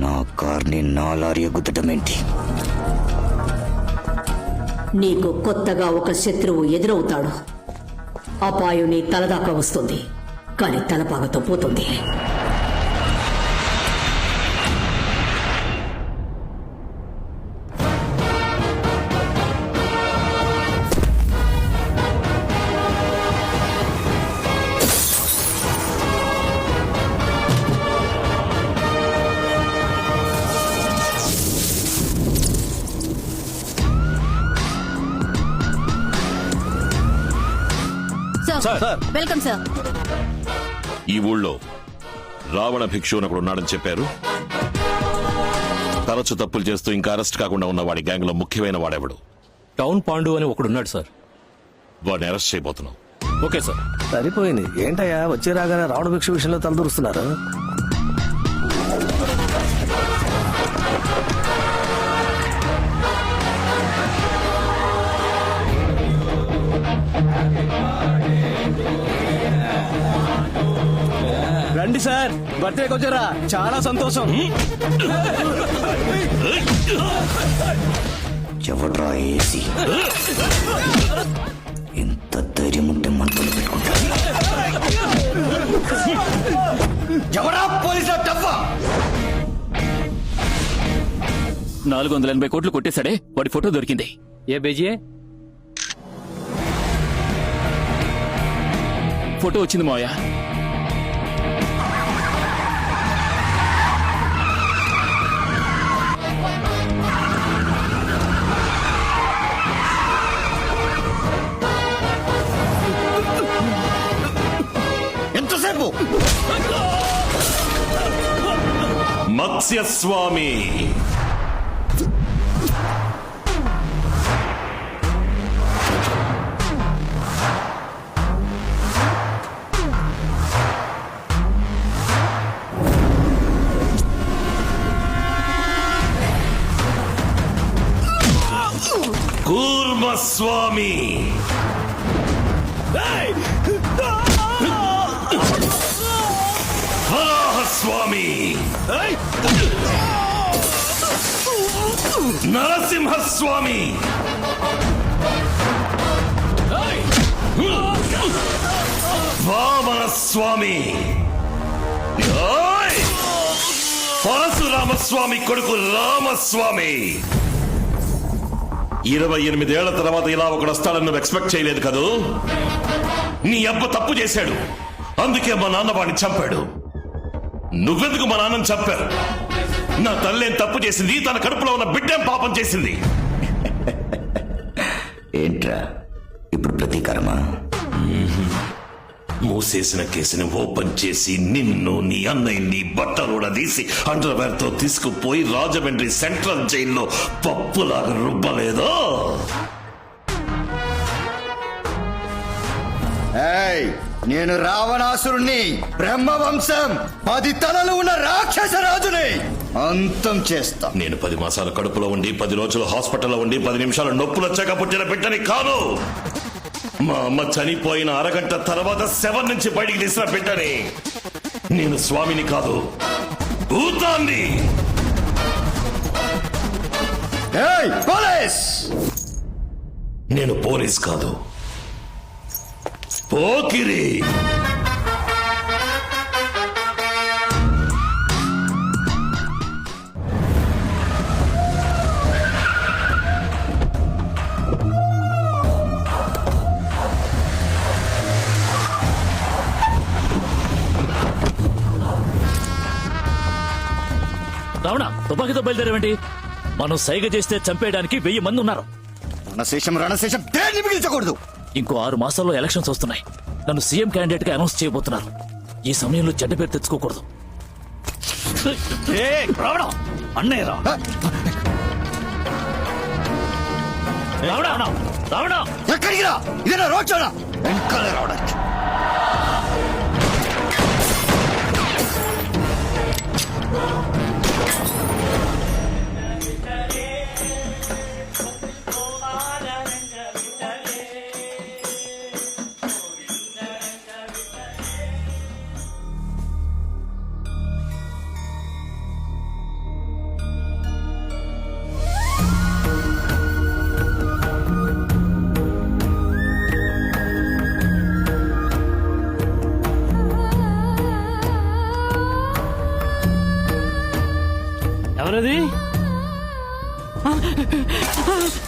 నా కార్ని నా లారీ గుద్దటమేంటి? నీకు కొత్తగా ఒక శత్రువు ఎదురవుతాడు. అపాయం నీ తలదాకా వస్తుంది, కానీ తలపాగతో పోతుంది. Welcome sir. ఈ ఊళ్ళో రావణ భిక్షు అని ఒకడు ఉన్నాడని చెప్పారు. తరచు తప్పులు చేస్తూ ఇంకా అరెస్ట్ కాకుండా ఉన్న వాడి గ్యాంగ్ లో ముఖ్యమైన వాడెవడు? టౌన్ పాండు అని ఒకడున్నాడు సార్. వాడిని అరెస్ట్ చేయబోతున్నాం. Okay sir. సరిపోయింది. ఏంటయ్యా వచ్చే రాగానే రావణ భిక్ష విషయంలో తలదూరుస్తున్నారు? రండి సార్, బర్త్డేకి వచ్చారా? చాలా సంతోషం. ఎవడ్రా ఏసీ? ఎంత ధైర్యం ఉంటే మంటలు పెట్టుకుంటా? ఎవరా పోలీసుల డబ్బా? 480 కోట్లు కొట్టేశాడే, వాడి ఫోటో దొరికింది. ఏ బేజీ ఫోటో వచ్చింది మావయ్య. ఎంతసేపు? మత్స్యస్వామి కూర్మస్వామి వరాహస్వామి నరసింహస్వామి వామనస్వామి పరశురామస్వామి కొడుకు రామస్వామి. 28 ఏళ్ల తర్వాత ఇలా ఒకడు వస్తాడని నువ్వు ఎక్స్పెక్ట్ చేయలేదు కదూ? నీ అబ్బ తప్పు చేశాడు, అందుకే మా నాన్న వాడిని చంపాడు. నువ్వెందుకు మా నాన్నని చంపారు? నా తల్లేం తప్పు చేసింది, తన కడుపులో ఉన్న బిడ్డేం పాపం చేసింది? ఏంట్రా ఇప్పుడు ప్రతీకారమా? మూసేసిన కేసుని ఓపెన్ చేసి నిన్ను, నీ అన్నయ్యని బట్టలోడ తీసి అండర్వేర్ తో తీసుకుపోయి రాజమండ్రి సెంట్రల్ జైల్లో పప్పులాగా రుబ్బలేదో? నేను రావణాసురుణ్ణి, బ్రహ్మవంశం 10 తలలు ఉన్న రాక్షస రాజుని అంతం చేస్తా. నేను 10 మాసాల కడుపులో ఉండి 10 రోజులు హాస్పిటల్లో ఉండి 10 నిమిషాలు నొప్పులు వచ్చాక పుట్టిన బిడ్డని కాదు. మా అమ్మ చనిపోయిన అరగంట తర్వాత శవం నుంచి బయటికి తీసిన బిడ్డని. నేను స్వామిని కాదు, భూతాన్ని. పోలీస్! నేను పోలీస్ కాదు, పోకిరి. రావణ, తుపాకీతో బయలుదేరేవంటి? మనం సైగ చేస్తే చంపేయడానికి 1000 మంది ఉన్నారు. రణశేషం దేన్ని మిగిల్చకూడదు. ఇంకో 6 మాసాల్లో ఎలక్షన్స్ వస్తున్నాయి. నన్ను సీఎం క్యాండిడేట్ గా అనౌన్స్ చేయబోతున్నారు. ఈ సమయంలో చెడ్డ పేరు తెచ్చుకోకూడదు. అన్నయ్య రావణ, ఎక్కడికి రా? ఇదేనా రోడ్ షోనా? వెంకలే రావడానికి. ఎవరది?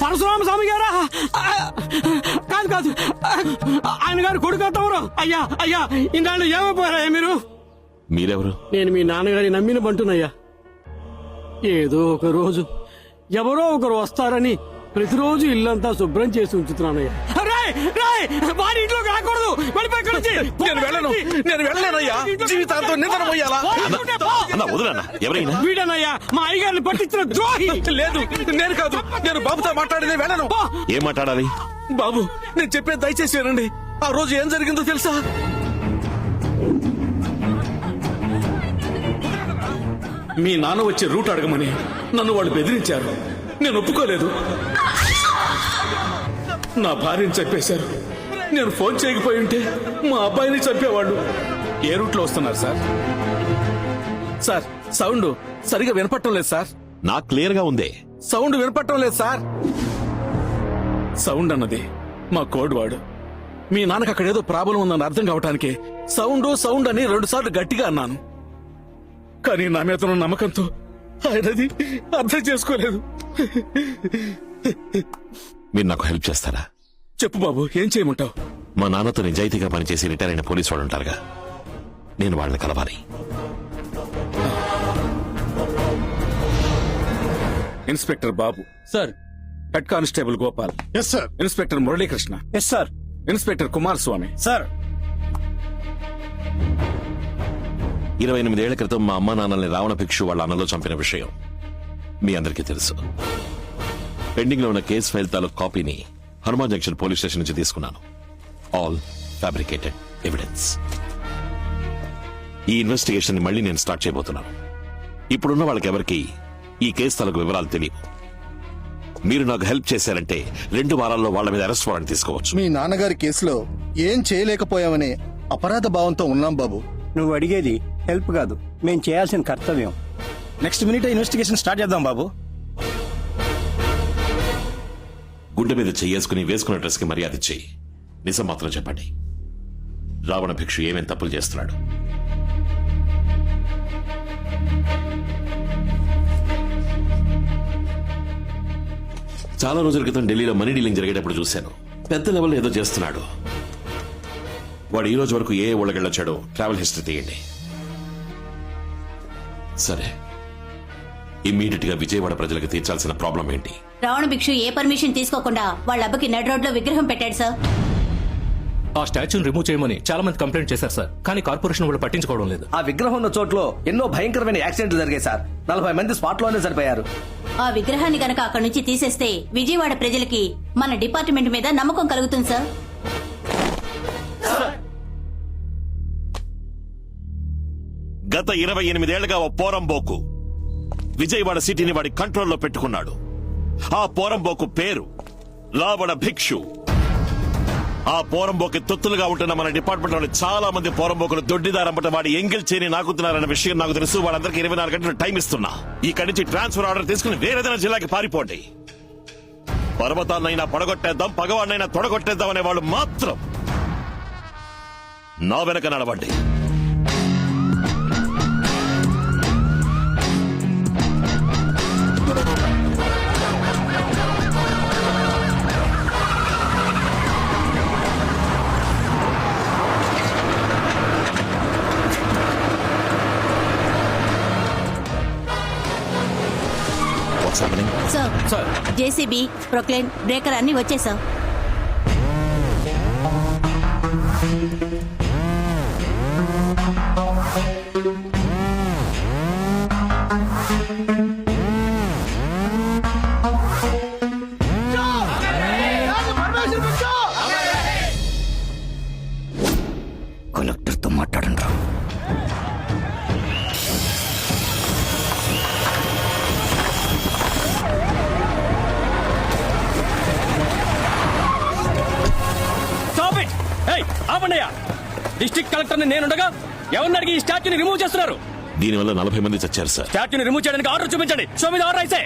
పరశురామ స్వామి గారా? కాదు కాదు, ఆయన గారు కొడుకు తమరు. అయ్యా అయ్యా, ఇన్నాళ్ళు ఏమైపోయారయ్యా మీరు? మీరెవరు? నేను మీ నాన్నగారి నమ్మిన బంటునయ్యా. ఏదో ఒక రోజు ఎవరో ఒకరు వస్తారని ప్రతిరోజు ఇల్లంతా శుభ్రం చేసి ఉంచుతున్నానయ్యా. రేయ్, రేయ్, వాడి ఇంట్లోకి రాకూడదు. వెళ్ళిపోయి ఇక్కడి నుంచి. నేను వెళ్ళలేనయ్యా. జీవితాంతం నిద్ర పోయాలా? అన్న వదులన్న, ఎవరైనా వీడనయ్యా మా అయ్యగారిని పట్టించిన ద్రోహి. లేదు, నేను కాదు. నేను బాబుతో మాట్లాడేది. వెళ్ళను. ఏం మాట్లాడాలి? బాబు, నేను చెప్పేది దయచేసి వినండి. ఆ రోజు ఏం జరిగిందో తెలుసా? మీ నాన్న వచ్చే రూట్ అడగమని నన్ను వాళ్ళు బెదిరించారు. నేను ఒప్పుకోలేదు. నా భార్యని చంపేశారు. నేను ఫోన్ చేయకపోయి ఉంటే మా అబ్బాయిని చంపేవాళ్ళు. ఏ రూట్లో వస్తున్నారు సార్? సార్, సౌండ్ సరిగా వినపట్టం లేదు సార్. నాకు క్లియర్ గా ఉందే. సౌండ్ వినపట్టం లేదు సార్. సౌండ్ అన్నది మా కోడ్ వాడు. మీ నాన్నకు అక్కడ ఏదో ప్రాబ్లం ఉందని అర్థం కావటానికి సౌండ్ సౌండ్ అని 2 సార్లు గట్టిగా అన్నాను. కానీ నా మీద ఉన్న నమ్మకంతో ఆయనది అర్థం చేసుకోలేదు. మీరు నాకు హెల్ప్ చేస్తారా? చెప్పు బాబు, ఏం చేయమంటావు? మా నాన్నతో నిజాయితీగా పనిచేసి రిటైర్ అయిన పోలీసు వాళ్ళు ఉంటారుగా, నేను వాళ్ళని కలవాలి. Inspector Babu sir. Head constable Gopal. Yes sir. Inspector Muralikrishna. Yes sir. Inspector Kumaraswamy. Sir. 28 ఏళ్ల క్రితం మా అమ్మా నాన్నల్ని రావణ భిక్షు వాళ్ళ అన్నలో చంపిన విషయం మీ అందరికీ తెలుసు. పెండింగ్ లో ఉన్న కేసు ఫైల్ తాలూకు కాపీని హనుమాన్ జంక్షన్ పోలీస్ స్టేషన్ నుంచి తీసుకున్నాను. All fabricated evidence. ఈ ఇన్వెస్టిగేషన్ ని మళ్ళీ నేను స్టార్ట్ చేయబోతున్నాను. ఇప్పుడున్న వాళ్ళకెవరికి ఈ కేసు తాలూకు వివరాలు తెలియవు. మీరు నాకు హెల్ప్ చేశారంటే 2 వారాల్లో వాళ్ళ మీద అరెస్ట్ వారెంట్ తీసుకోవచ్చు. మీ నాన్నగారి కేసులో ఏం చేయలేకపోయామనే అపరాధ భావంతో ఉన్నాం బాబు. నువ్వు అడిగేది హెల్ప్ కాదు, మేం చేయాల్సిన కర్తవ్యం. నెక్స్ట్ మినిట్ ఇన్వెస్టిగేషన్ స్టార్ట్ చేద్దాం బాబు. గుండె మీద చెయ్యేసుకుని వేసుకున్న డ్రెస్ కి మర్యాద ఇచ్చి నిజం మాత్రం చెప్పండి. రావణ భిక్షు ఏమేం తప్పులు చేస్తున్నాడు? చాలా రోజుల క్రితం ఢిల్లీలో మనీ డీలింగ్ జరిగేటప్పుడు చూశాను. పెద్ద లెవెల్లో ఏదో చేస్తున్నాడు. వాడు ఈ రోజు వరకు ఏ ఊళ్ళకెళ్ళొచ్చాడో ట్రావెల్ హిస్టరీ తీయండి. సరే, ఇమ్మీడియట్ గా విజయవాడ ప్రజలకు తీర్చాల్సిన ప్రాబ్లం ఏంటి? రావణ భిక్షు ఏ పర్మిషన్ తీసుకోకుండా వాళ్ళ అబ్బకి నడ్ రోడ్ లో విగ్రహం పెట్టాడు సార్. ఆ స్టాచ్యూని రిమూవ్ చేయమని చాలా మంది కంప్లైంట్ చేశారు సార్, కానీ కార్పొరేషన్ వాళ్ళు పట్టించుకోవడం లేదు. ఆ విగ్రహం ఉన్న చోట్లో ఎన్నో భయంకరమైన యాక్సిడెంట్లు జరిగాయి సార్. 40 మంది స్పాట్ లోనే చనిపోయారు. ఆ విగ్రహాన్ని గనక అక్కడి నుంచి తీసేస్తే విజయవాడ ప్రజలకి మన డిపార్ట్మెంట్ మీద నమ్మకం కలుగుతుంది సార్. గత 28 ఏళ్లుగా ఓ పోరంబోకు విజయవాడ సిటీని వాడి కంట్రోల్లో పెట్టుకున్నాడు. ఆ పోరంబోకు పేరు రావణ భిక్షు. ఆ పోరంబోకి తొత్తులుగా ఉంటున్న మన డిపార్ట్మెంట్ లోని చాలా మంది పోరంబోకులు దొడ్డిదారంపట వాడి ఎంగిల్ చేయని నాకుతున్నారన్న విషయం నాకు తెలుసు. వాళ్ళందరికీ 24 గంటలు టైం ఇస్తున్నా. ఇక్కడి నుంచి ట్రాన్స్ఫర్ ఆర్డర్ తీసుకుని వేరేదైనా జిల్లాకి పారిపోండి. పర్వతాన్నైనా పడగొట్టేద్దాం, పగవాడినైనా తొడగొట్టేద్దాం అనే వాళ్ళు మాత్రం నా వెనక నడవండి. సార్, జేసీబీ, ప్రొక్లైన్, బ్రేకర్ అన్ని వచ్చేసా. కలెక్టర్ తో మాట్లాడండి. డిస్ట్రిక్ట్ కలెక్టర్ నేనుండగా ఎవరిని అడిగి ఈ స్టాచ్యూని రిమూవ్ చేస్తున్నారు? దీనివల్ల 40 మంది చచ్చారు సార్. స్టాచ్యూని రిమూవ్ చేయడానికి ఆర్డర్ చూపించండి. షో మీద ఆర్డర్ అయితే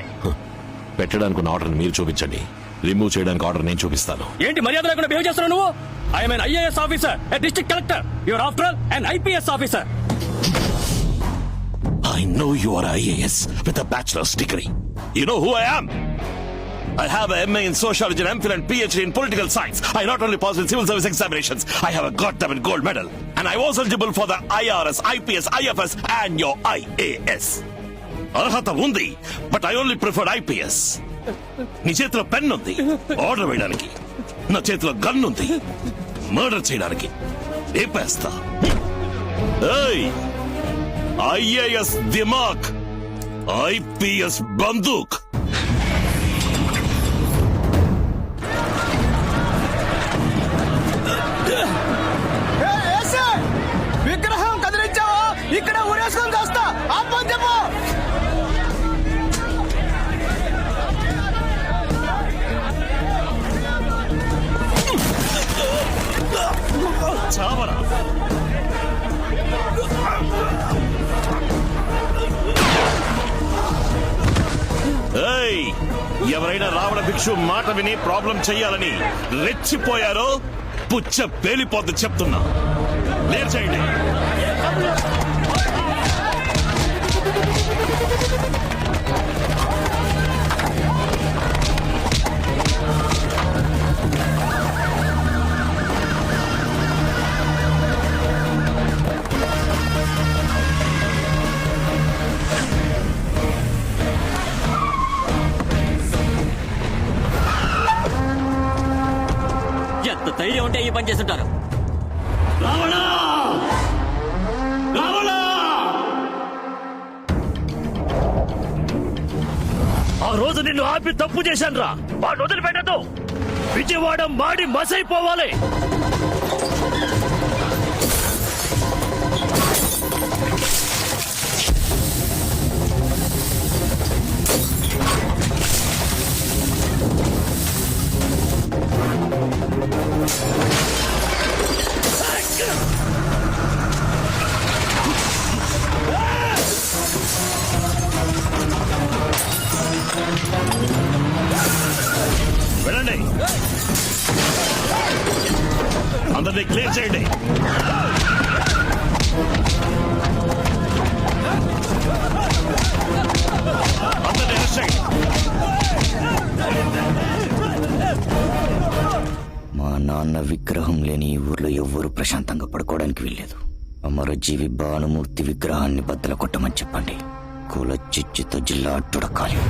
పెట్టడానికి ఉన్న ఆర్డర్ మీరు చూపించండి, రిమూవ్ చేయడానికి ఆర్డర్ నేను చూపిస్తాను. ఏంటి మర్యాద లేకుండా బిహేవ్ చేస్తున్నావు నువ్వు? I'm an IAS officer, a district collector. You are after all an IPS officer. I know you are IAS with a bachelor's degree. You know who I am? I have a MA in sociology and MPhil and PhD in political science. I not only passed in civil service examinations, I have a goddamn gold medal. And I was eligible for the IRS, IPS, IFS and your IAS. అర్హత ఉంది, but I only preferred IPS. నీ చేతిలో pen ఉంది order వేయడానికి, నా చేతిలో gun ఉంది murder చేయడానికి. ఏపేస్తా. IAS దిమాక్, IPS బందూక్. విగ్రహం కదిలించావా? ఇక్కడ ఊరేసుకొని వస్తా. ఆపని చెప్పు. చావరా. ఎవరైనా రావణ భిక్షు మాట విని ప్రాబ్లం చెయ్యాలని రెచ్చిపోయారో పుచ్చ పేలిపోద్ది చెప్తున్నా. లేర్ చేయండి. ఎంత ధైర్యం ఉంటే ఈ పని చేస్తుంటారు. ఆ రోజు నిన్ను ఆపి తప్పు చేశాను రా. వాడిని వదిలిపెట్టదు. విజయవాడ మాడి మసైపోవాలి. వెళ్ళండి, అందరినీ క్లియర్ చేయండి. అందరినీ అరెస్ట్ చేయండి. మా నాన్న విగ్రహం లేని ఈ ఊర్లో ఎవ్వరూ ప్రశాంతంగా పడుకోవడానికి వెళ్ళలేదు. అమరజీవి భానుమూర్తి విగ్రహాన్ని బద్దలు కొట్టమని చెప్పండి. కుల చిచ్చుతో జిల్లా అట్టుడకాలి.